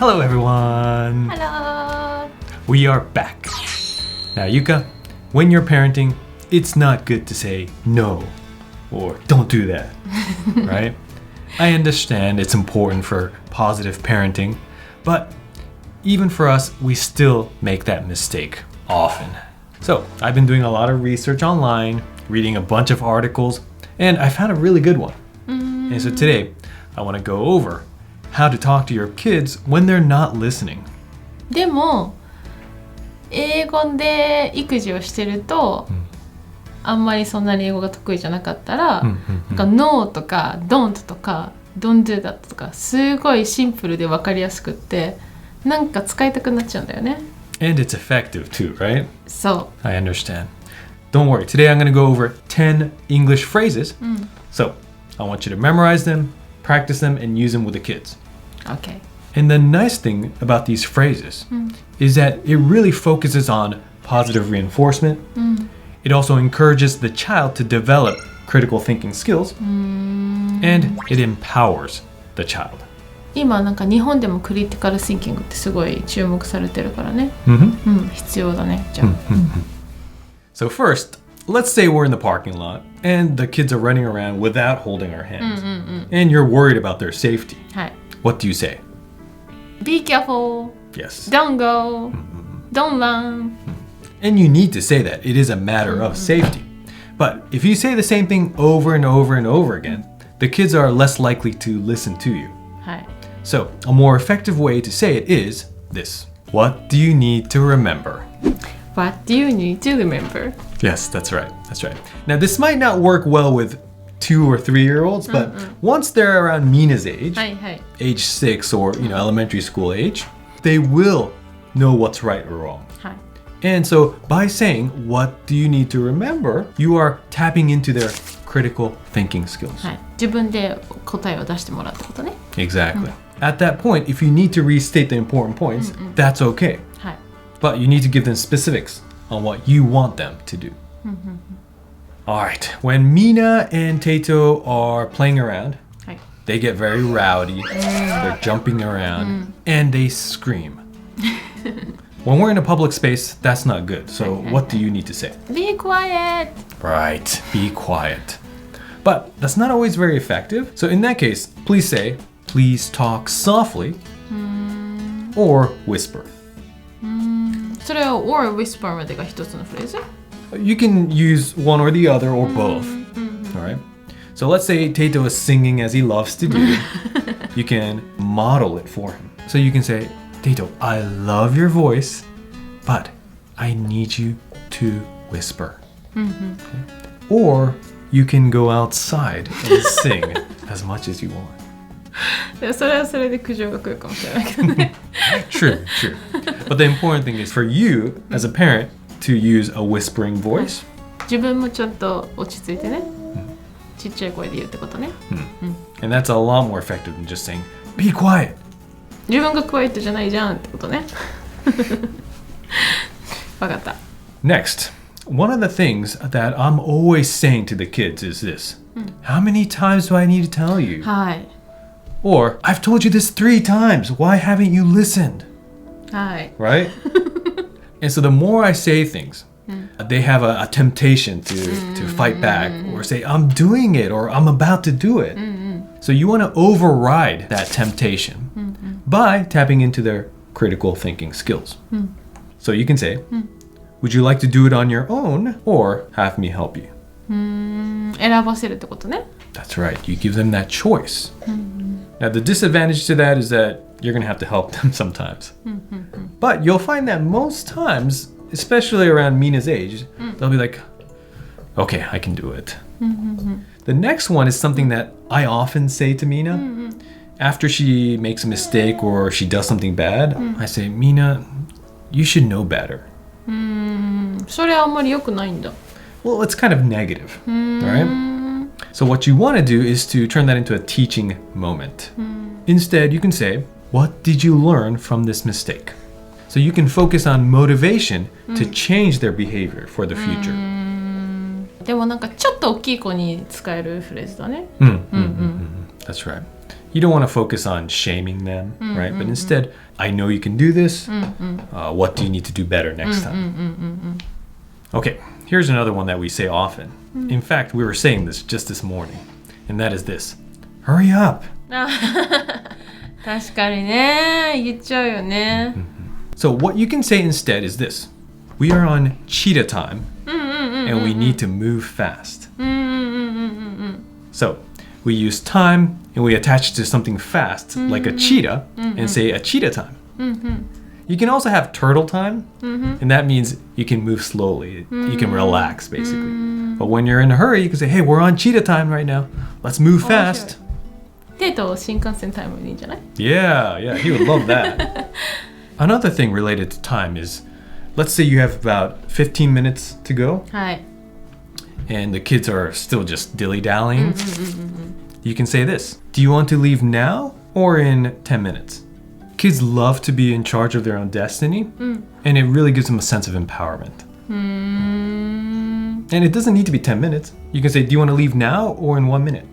Hello everyone! Hello! We are back. Now Yuka, when you're parenting, it's not good to say no or don't do that, right? I understand it's important for positive parenting, but even for us, we still make that mistake often. So I've been doing a lot of research online, reading a bunch of articles, and I found a really good one. And so today, I want to go over how to talk to your kids when they're not listening. でも英語で育児をしてると、あんまりそんなに英語が得意じゃなかったら、なんか No とか Don't とか Don't do that とかすごいシンプルで分かりやすくってなんか使いたくなっちゃうんだよね。And it's effective too, right? そう。I understand. Don't worry, today I'm going to go over 10 English phrases. So I want you to memorize them, practice them, and use them with the kids. Okay. And the nice thing about these phrases is that it really focuses on positive reinforcement. It also encourages the child to develop critical thinking skills. And it empowers the child. 今なんか日本でもクリティカルシンキングってすごい注目されてるからね。必要だね。じゃあ。So first, let's say we're in the parking lot and the kids are running around without holding our hands. And you're worried about their safety. はい。What do you say? Be careful. Yes. Don't go. Don't run. And you need to say that. It is a matter of safety. But if you say the same thing over and over and over again, the kids are less likely to listen to you. はい。So, a more effective way to say it is this. What do you need to remember? What do you need to remember? Yes, that's right. That's right. Now, this might not work well with 2 or 3-year-olds, but once they're around Mina's age, はいはい。 age 6 or, elementary school age, they will know what's right or wrong. はい。 And so by saying, what do you need to remember, you are tapping into their critical thinking skills. はい。自分で答えを出してもらうってことね。Exactly. At that point, if you need to restate the important points, that's okay. はい。 But you need to give them specifics on what you want them to do. All right. When Mina and Tato are playing around, はい。 they get very rowdy. They're jumping around and they scream. When we're in a public space, that's not good. So what do you need to say? Be quiet. Right. Be quiet. But that's not always very effective. So in that case, please say, please talk softly or whisper. それを or whisper までが一つのフレーズ You can use one or the other or both. All right. So let's say Tato is singing as he loves to do. You can model it for him. So you can say, Tato, I love your voice, but I need you to whisper. Okay? Or you can go outside and sing as much as you want. でもそれはそれで苦情が来るかもしれないけどね。True, true. But the important thing is for you as a parent to use a whispering voice. 自分もちょっと落ち着いてね。ちっちゃい声で言うってことね。And that's a lot more effective than just saying, be quiet. 自分がクワイエットじゃないじゃんってことね。わかった。Next, one of the things that I'm always saying to the kids is this. How many times do I need to tell you? はい。 Or, I've told you this 3 times. Why haven't you listened? はい。 Right? And so the more I say things, they have a temptation to fight back or say, I'm doing it or I'm about to do it. So you want to override that temptation by tapping into their critical thinking skills. So you can say, would you like to do it on your own or have me help you? 選ばせるってことね。 That's right. You give them that choice. Now, the disadvantage to that is that you're going to have to help them sometimes. But you'll find that most times, especially around Mina's age, they'll be like, okay, I can do it. The next one is something that I often say to Mina. After she makes a mistake or she does something bad, I say, Mina, you should know better. それはあんまり良くないんだ。 Well, it's kind of negative, right? So what you want to do is to turn that into a teaching moment. Instead, you can say, what did you learn from this mistake? So you can focus on motivation to change their behavior for the future. でもなんかちょっと大きい子に使えるフレーズだね。That's right. you don't want to focus on shaming them, right? But instead, I know you can do this. What do you need to do better next time? Okay, here's another one that we say often. In fact, we were saying this just this morning, and that is this. Hurry up. 確かにね、言っちゃうよね。So what you can say instead is this. We are on cheetah time, and we need to move fast. So we use time, and we attach it to something fast, like a cheetah, and say a cheetah time. You can also have turtle time, and that means you can move slowly. You can relax, basically. But when you're in a hurry, you can say, hey, we're on cheetah time right now. Let's move fast. デート新幹線タイムでいいんじゃない？ Yeah, he would love that. Another thing related to time is, let's say you have about 15 minutes to go, はい。 and the kids are still just dilly-dallying. You can say this. Do you want to leave now or in 10 minutes? Kids love to be in charge of their own destiny, and it really gives them a sense of empowerment. And it doesn't need to be 10 minutes. You can say, do you want to leave now or in 1 minute?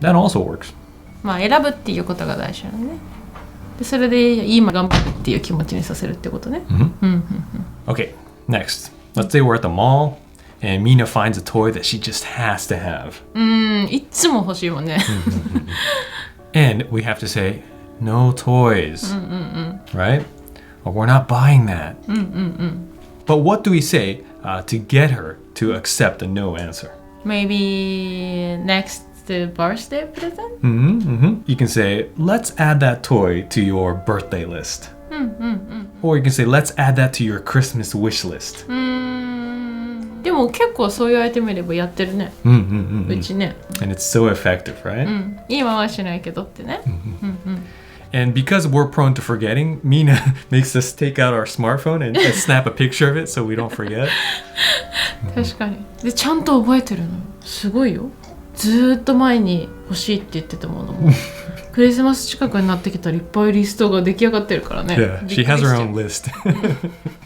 That also works. まあ選ぶっていうことが大事なのね。でそれで今頑張るっていう気持ちにさせるってことね。Okay, next. Let's say we're at the mall, and Mina finds a toy that she just has to have. いっつも欲しいもんね。And we have to say, no toys, right? Or we're not buying that. But what do we say to get her to accept a no answer? Maybe next birthday present? You can say, let's add that toy to your birthday list. Or you can say, let's add that to your Christmas wish list. でも結構そう言われてみればやってるね。うちね。And it's so effective, right? 今はしないけどってね。And because we're prone to forgetting, Mina makes us take out our smartphone and snap a picture of it so we don't forget. 確かに。でちゃんと覚えてるの。すごいよ。ずーっと前に欲しいって言ってたものもクリスマス近くになってきたらいっぱいリストが出来上がってるからね。Yeah, she has her own list.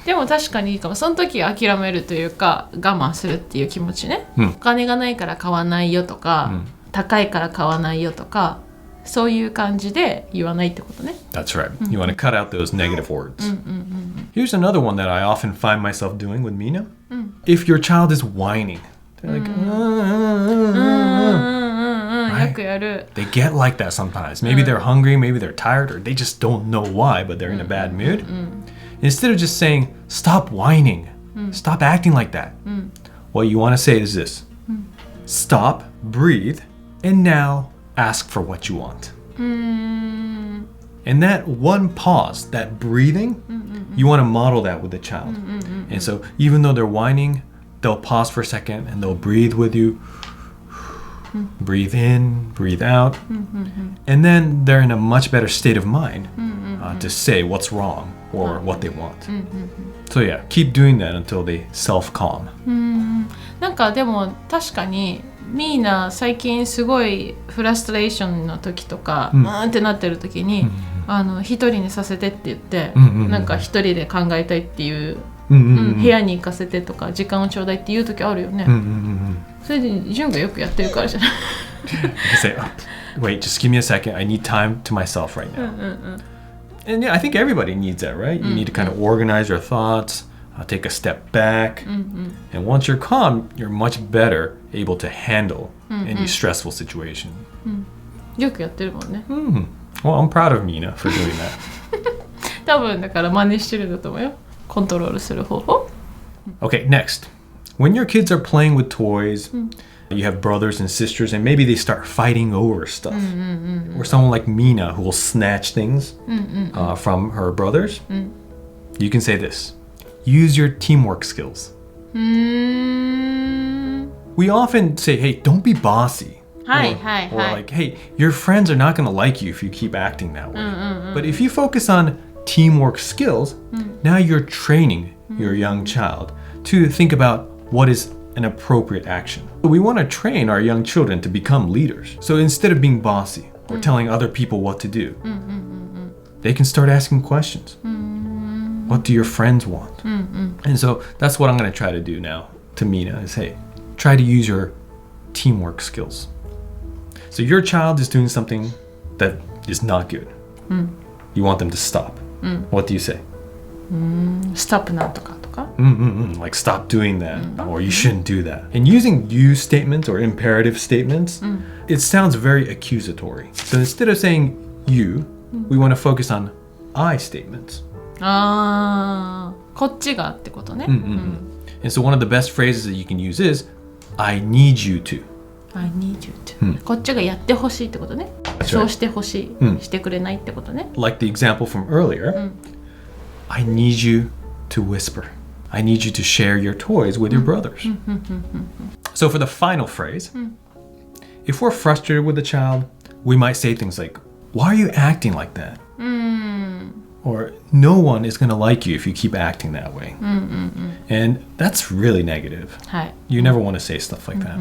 でも確かにいいかも。その時諦めるというか我慢するっていう気持ちね。お金がないから買わないよとか、高いから買わないよとか、そういう感じで言わないってことね。That's right. You want to cut out those negative words. Here's another one that I often find myself doing with Mina. If your child is whining, they're like, よくやる。 They get like that sometimes. Maybe they're hungry, maybe they're tired, or they just don't know why, but they're in a bad mood. Instead of just saying, stop whining, stop acting like that, what you want to say is this. Stop, breathe, and now ask for what you want. And that one pause, that breathing, you want to model that with the child. And so even though they're whining, they'll pause for a second and they'll breathe with you. Breathe in, breathe out. And then they're in a much better state of mind to say what's wrong or what they want. So yeah, keep doing that until they self-calm. なんかでも確かにミーナ最近すごいフラストレーションの時とかってなってる時に一人にさせてって言ってなんか一人で考えたいっていう部屋に行かせてとか時間をちょうだいっていう時あるよね。それでジュンがよくやってるからじゃない。I say, wait, just give me a second. I need time to myself right now. And yeah, I think everybody needs that, right? You need to kind of organize your thoughts, take a step back. And once you're calm, you're much better able to handle any stressful situation. よくやってるもんね。Well, I'm proud of Mina for doing that. 多分だから真似してるんだと思うよ。コントロールする方法。Okay, next. When your kids are playing with toys, you have brothers and sisters, and maybe they start fighting over stuff. Or someone like Mina who will snatch things from her brothers. You can say this. Use your teamwork skills. We often say, hey, don't be bossy. Or like, hey, your friends are not going to like you if you keep acting that way. But if you focus on teamwork skills, now you're training your young child to think about what is an appropriate action. We want to train our young children to become leaders. So instead of being bossy or telling other people what to do, they can start asking questions. What do your friends want? And so that's what I'm going to try to do now to Mina is, hey, try to use your teamwork skills. So your child is doing something that is not good. You want them to stop. What do you say? stop なんとかとか Like stop doing that, or you shouldn't do that. And using you statements or imperative statements, it sounds very accusatory. So instead of saying you, we want to focus on I statements. あーこっちがってことね、And so one of the best phrases that you can use is I need you to. I need you to、こっちがやってほしいってことね、そうしてほしい、してくれないってことね。 Like the example from earlier, I need you to whisper. I need you to share your toys with your brothers. So for the final phrase, if we're frustrated with a child, we might say things like, why are you acting like that? Or no one is going to like you if you keep acting that way. And that's really negative. はい、 You never want to say stuff like that.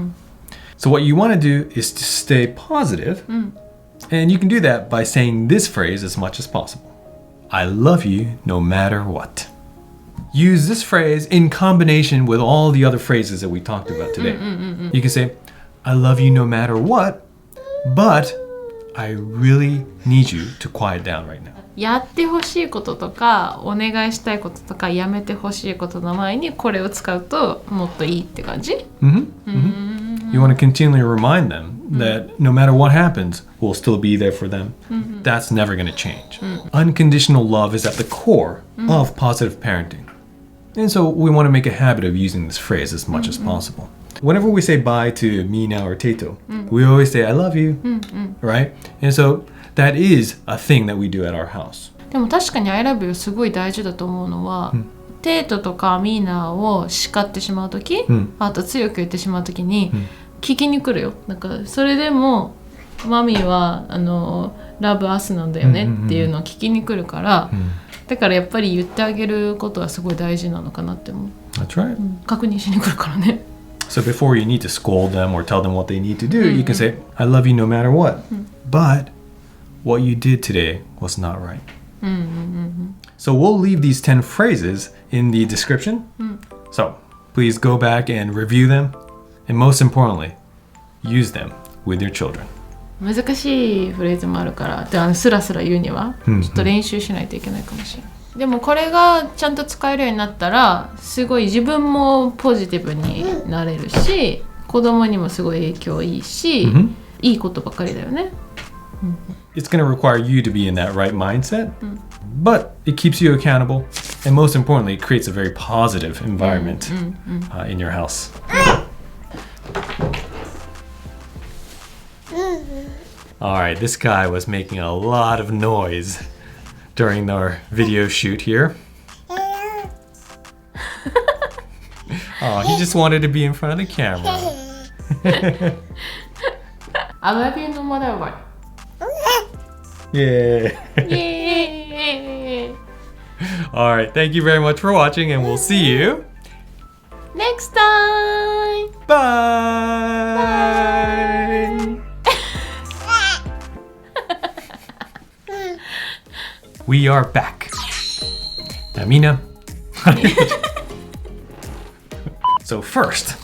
So what you want to do is to stay positive. And you can do that by saying this phrase as much as possible. I love you no matter what. Use this phrase in combination with all the other phrases that we talked about today. You can say, I love you no matter what, but I really need you to quiet down right now. やってほしいこととかお願いしたいこととかやめてほしいことの前にこれを使うともっといいって感じ、You want to continually remind them that no matter what happens, we'll still be there for them. That's never going to change. Unconditional love is at the core of positive parenting. And so we want to make a habit of using this phrase as much as possible. Whenever we say bye to Mina or Teito, we always say, I love you, right? And so that is a thing that we do at our house. でも確かに I love you すごい大事だと思うのは、テートとかミーナを叱ってしまうとき、あと強く言ってしまうときに、聞きに来るよ。なんかそれでもマミーはラブアスなんだよねっていうのを聞きに来るから、だからやっぱり言ってあげることはすごい大事なのかなって思う。That's right. 確認しに来るからね。So before you need to scold them or tell them what they need to do, you can say, I love you no matter what. But what you did today was not right. So we'll leave these 10 phrases in the description. So please go back and review them. And most importantly, use them with your children. 難しいフレーズもあるからでスラスラ言うにはちょっと練習しないといけないかもしれない。でもこれがちゃんと使えるようになったらすごい自分もポジティブになれるし子供にもすごい影響いいし、いいことばかりだよね。It's going to require you to be in that right mindset, but it keeps you accountable, and most importantly, it creates a very positive environment in your house. All right, this guy was making a lot of noise during our video shoot here. Oh, he just wanted to be in front of the camera. I love you no matter what. Yeah. Yay! All right, thank you very much for watching, and we'll see you Next time! Bye. We are back. Now, Mina. So first,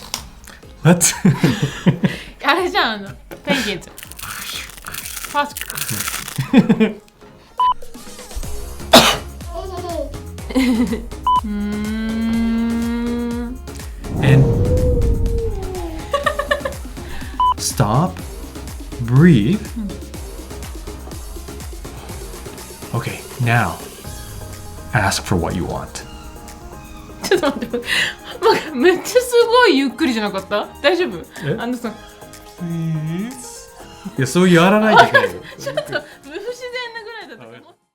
let's. あれじゃんペンギンズ。And stop, breathe. Okay, now ask for what you want. ちょっと待ってめっちゃすごいゆっくりじゃなかった？大丈夫？え？あのさ Please. いや、そうやらないといけないよ。ちょっと